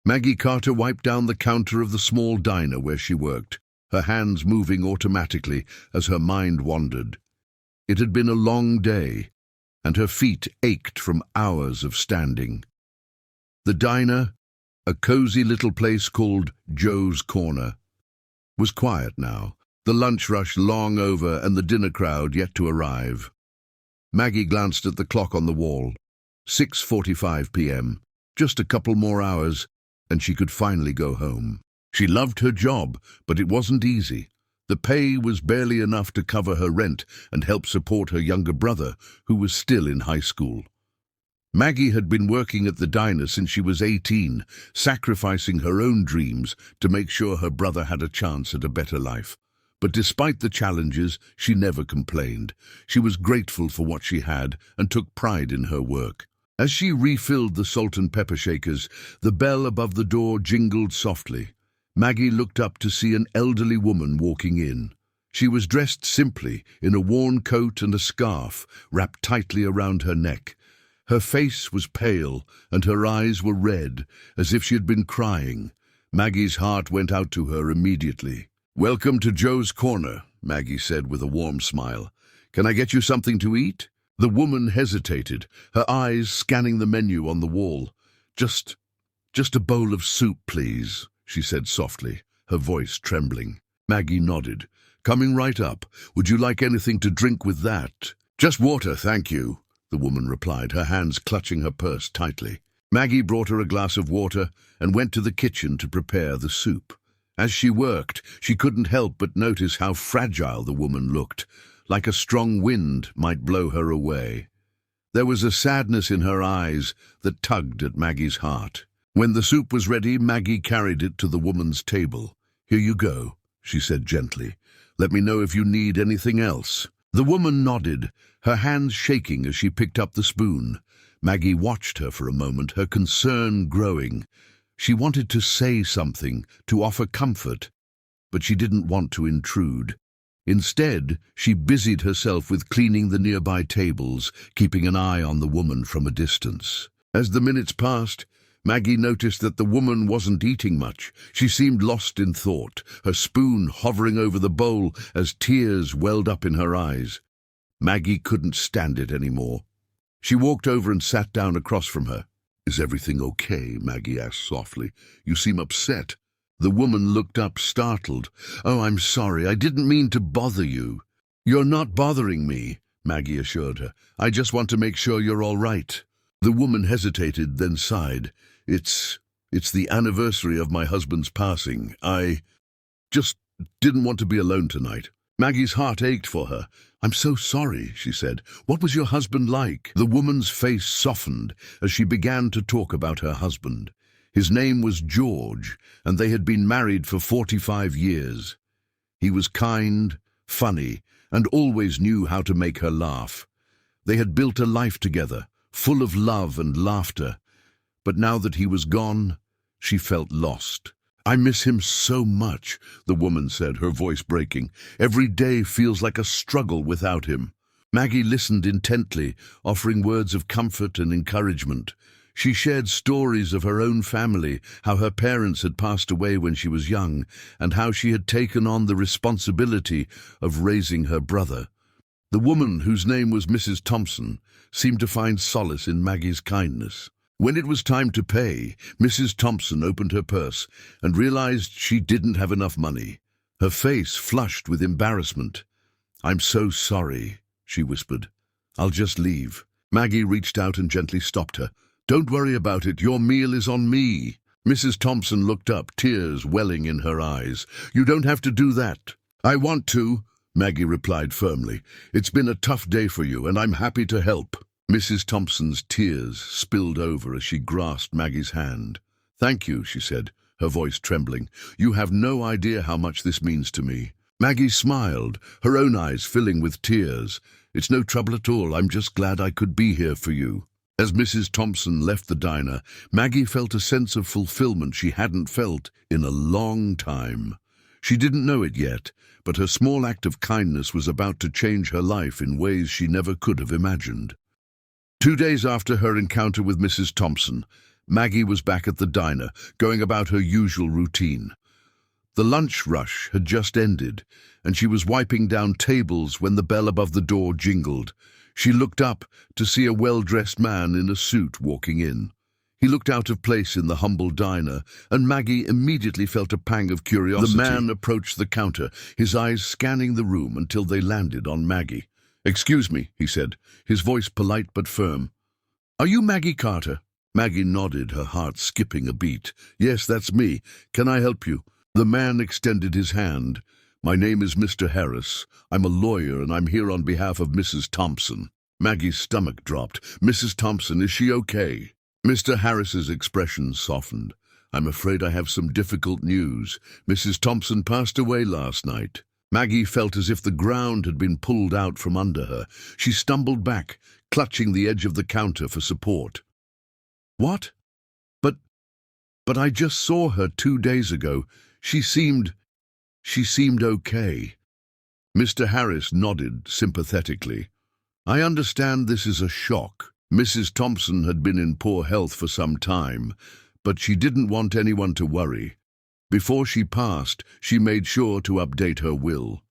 Maggie Carter wiped down the counter of the small diner where she worked, her hands moving automatically as her mind wandered. It had been a long day, and her feet ached from hours of standing. The diner, a cozy little place called Joe's Corner, was quiet now, the lunch rush long over and the dinner crowd yet to arrive. Maggie glanced at the clock on the wall. 6:45 p.m. Just a couple more hours, and she could finally go home. She loved her job, but it wasn't easy. The pay was barely enough to cover her rent and help support her younger brother, who was still in high school. Maggie had been working at the diner since she was 18, sacrificing her own dreams to make sure her brother had a chance at a better life. But despite the challenges, she never complained. She was grateful for what she had and took pride in her work. As she refilled the salt and pepper shakers, the bell above the door jingled softly. Maggie looked up to see an elderly woman walking in. She was dressed simply, in a worn coat and a scarf wrapped tightly around her neck. Her face was pale, and her eyes were red, as if she had been crying. Maggie's heart went out to her immediately. "Welcome to Joe's Corner," Maggie said with a warm smile. "Can I get you something to eat?" The woman hesitated, her eyes scanning the menu on the wall. Just a bowl of soup, please," she said softly, her voice trembling. Maggie nodded. "Coming right up. Would you like anything to drink with that?" "Just water, thank you," the woman replied, her hands clutching her purse tightly. Maggie brought her a glass of water and went to the kitchen to prepare the soup. As she worked, she couldn't help but notice how fragile the woman looked, like a strong wind might blow her away. There was a sadness in her eyes that tugged at Maggie's heart. When the soup was ready, Maggie carried it to the woman's table. "Here you go," she said gently. "Let me know if you need anything else." The woman nodded, her hands shaking as she picked up the spoon. Maggie watched her for a moment, her concern growing. She wanted to say something, to offer comfort, but she didn't want to intrude. Instead, she busied herself with cleaning the nearby tables, keeping an eye on the woman from a distance. As the minutes passed, Maggie noticed that the woman wasn't eating much. She seemed lost in thought, her spoon hovering over the bowl as tears welled up in her eyes. Maggie couldn't stand it anymore. She walked over and sat down across from her. "Is everything okay?" Maggie asked softly. "You seem upset." The woman looked up, startled. "Oh, I'm sorry. I didn't mean to bother you." "You're not bothering me," Maggie assured her. "I just want to make sure you're all right." The woman hesitated, then sighed. It's the anniversary of my husband's passing. I just didn't want to be alone tonight." Maggie's heart ached for her. "I'm so sorry," she said. "What was your husband like?" The woman's face softened as she began to talk about her husband. His name was George, and they had been married for 45 years. He was kind, funny, and always knew how to make her laugh. They had built a life together, full of love and laughter. But now that he was gone, she felt lost. "I miss him so much," the woman said, her voice breaking. "Every day feels like a struggle without him." Maggie listened intently, offering words of comfort and encouragement. She shared stories of her own family, how her parents had passed away when she was young, and how she had taken on the responsibility of raising her brother. The woman, whose name was Mrs. Thompson, seemed to find solace in Maggie's kindness. When it was time to pay, Mrs. Thompson opened her purse and realized she didn't have enough money. Her face flushed with embarrassment. "I'm so sorry," she whispered. "I'll just leave." Maggie reached out and gently stopped her. "Don't worry about it. Your meal is on me." Mrs. Thompson looked up, tears welling in her eyes. "You don't have to do that." "I want to," Maggie replied firmly. "It's been a tough day for you, and I'm happy to help." Mrs. Thompson's tears spilled over as she grasped Maggie's hand. "Thank you," she said, her voice trembling. "You have no idea how much this means to me." Maggie smiled, her own eyes filling with tears. "It's no trouble at all. I'm just glad I could be here for you." As Mrs. Thompson left the diner, Maggie felt a sense of fulfillment she hadn't felt in a long time. She didn't know it yet, but her small act of kindness was about to change her life in ways she never could have imagined. 2 days after her encounter with Mrs. Thompson, Maggie was back at the diner, going about her usual routine. The lunch rush had just ended, and she was wiping down tables when the bell above the door jingled. She looked up to see a well-dressed man in a suit walking in. He looked out of place in the humble diner, and Maggie immediately felt a pang of curiosity. The man approached the counter, his eyes scanning the room until they landed on Maggie. "Excuse me," he said, his voice polite but firm. "Are you Maggie Carter?" Maggie nodded, her heart skipping a beat. "Yes, that's me. Can I help you?" The man extended his hand. "My name is Mr. Harris. I'm a lawyer, and I'm here on behalf of Mrs. Thompson." Maggie's stomach dropped. "Mrs. Thompson, is she okay?" Mr. Harris's expression softened. "I'm afraid I have some difficult news. Mrs. Thompson passed away last night." Maggie felt as if the ground had been pulled out from under her. She stumbled back, clutching the edge of the counter for support. "What? But I just saw her 2 days ago. She seemed okay." Mr. Harris nodded sympathetically. "I understand this is a shock. Mrs. Thompson had been in poor health for some time, but she didn't want anyone to worry. Before she passed, she made sure to update her will.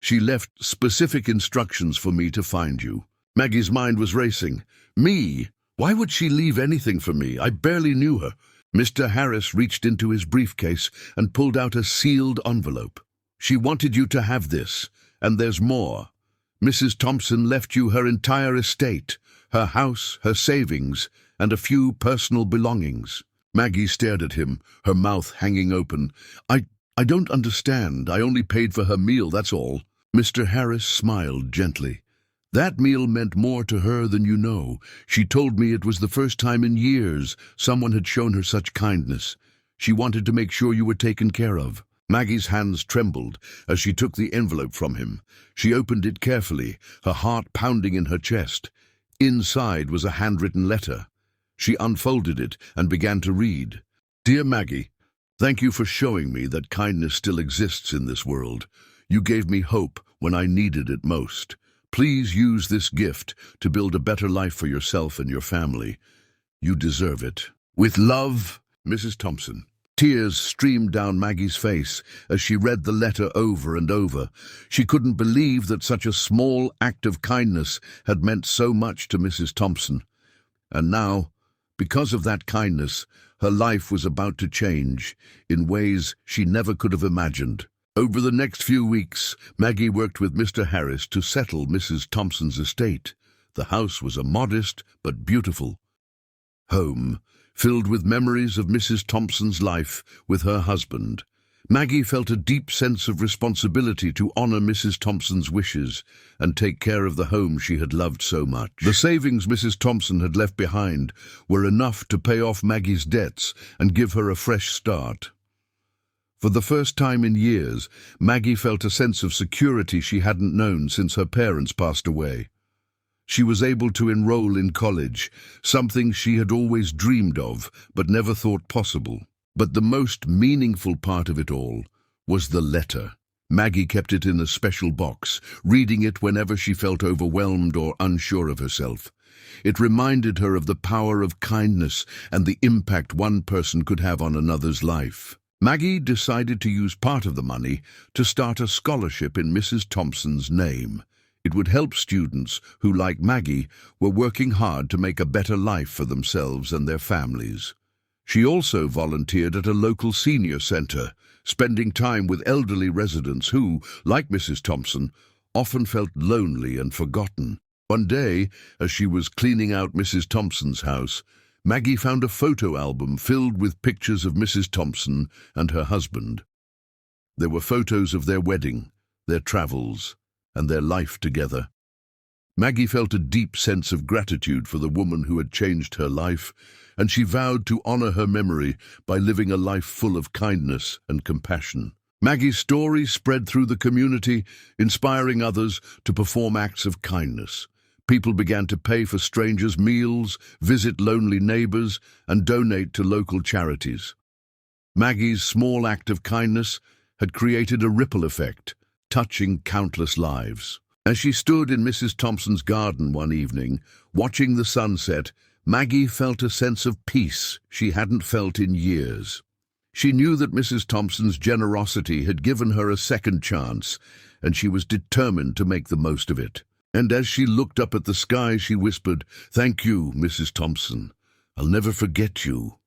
She left specific instructions for me to find you." Maggie's mind was racing. "Me? Why would she leave anything for me? I barely knew her." Mr. Harris reached into his briefcase and pulled out a sealed envelope. "She wanted you to have this, and there's more. Mrs. Thompson left you her entire estate, her house, her savings, and a few personal belongings." Maggie stared at him, her mouth hanging open. I don't understand. I only paid for her meal, that's all." Mr. Harris smiled gently. "That meal meant more to her than you know. She told me it was the first time in years someone had shown her such kindness. She wanted to make sure you were taken care of." Maggie's hands trembled as she took the envelope from him. She opened it carefully, her heart pounding in her chest. Inside was a handwritten letter. She unfolded it and began to read. "Dear Maggie, thank you for showing me that kindness still exists in this world. You gave me hope when I needed it most. Please use this gift to build a better life for yourself and your family. You deserve it. With love, Mrs. Thompson." Tears streamed down Maggie's face as she read the letter over and over. She couldn't believe that such a small act of kindness had meant so much to Mrs. Thompson. And now, because of that kindness, her life was about to change in ways she never could have imagined. Over the next few weeks, Maggie worked with Mr. Harris to settle Mrs. Thompson's estate. The house was a modest but beautiful home, filled with memories of Mrs. Thompson's life with her husband. Maggie felt a deep sense of responsibility to honor Mrs. Thompson's wishes and take care of the home she had loved so much. The savings Mrs. Thompson had left behind were enough to pay off Maggie's debts and give her a fresh start. For the first time in years, Maggie felt a sense of security she hadn't known since her parents passed away. She was able to enroll in college, something she had always dreamed of but never thought possible. But the most meaningful part of it all was the letter. Maggie kept it in a special box, reading it whenever she felt overwhelmed or unsure of herself. It reminded her of the power of kindness and the impact one person could have on another's life. Maggie decided to use part of the money to start a scholarship in Mrs. Thompson's name. It would help students who, like Maggie, were working hard to make a better life for themselves and their families. She also volunteered at a local senior center, spending time with elderly residents who, like Mrs. Thompson, often felt lonely and forgotten. One day, as she was cleaning out Mrs. Thompson's house, Maggie found a photo album filled with pictures of Mrs. Thompson and her husband. There were photos of their wedding, their travels, and their life together. Maggie felt a deep sense of gratitude for the woman who had changed her life, and she vowed to honor her memory by living a life full of kindness and compassion. Maggie's story spread through the community, inspiring others to perform acts of kindness. People began to pay for strangers' meals, visit lonely neighbors, and donate to local charities. Maggie's small act of kindness had created a ripple effect, touching countless lives. As she stood in Mrs. Thompson's garden one evening, watching the sunset, Maggie felt a sense of peace she hadn't felt in years. She knew that Mrs. Thompson's generosity had given her a second chance, and she was determined to make the most of it. And as she looked up at the sky, she whispered, "Thank you, Mrs. Thompson. I'll never forget you."